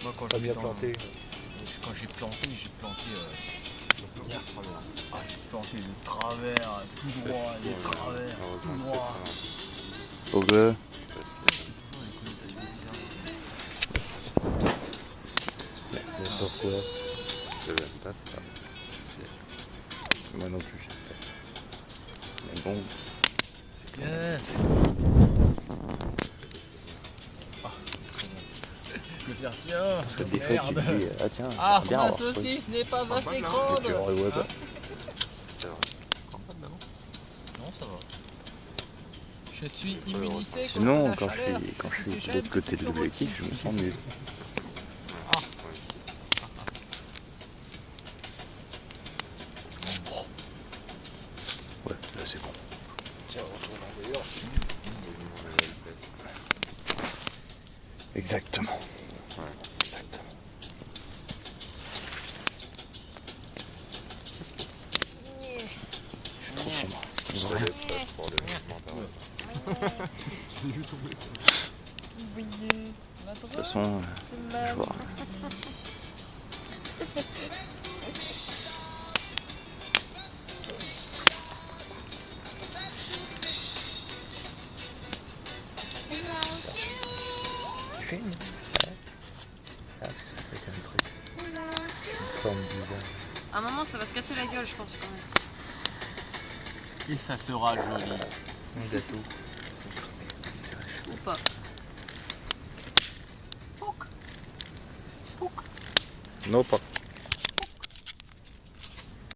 Moi quand Pas je bien vais planté. quand j'ai planté hier. Ah, j'ai planté de travers, tout droit, des travers, tout droit. Ok. Mais pourquoi? Je n'aime pas ça. Moi non plus, j'aime pas. Mais bon. Yes. Je vais faire tiens. Parce que des fois tu te dis, ah tiens, Ah, bien ma avoir ce truc. saucisse n'est pas assez Et grande. tu le revois pas. C'est vrai. Non, ça va. Je suis immunisé contre Sinon, la quand chaleur. je suis de l'autre côté de l'objectif, je me sens mieux. Ouais, là c'est bon. Tiens, on retourne en dehors. Exactement. Exactement. Je suis trop sombre. Vrai. De toute façon, je vois. Tu filmes ça, ça fait un truc. Une forme bizarre. À un moment, ça va se casser la gueule, je pense, quand même. Et ça sera joli. Un gâteau. Ou pas. Non pas.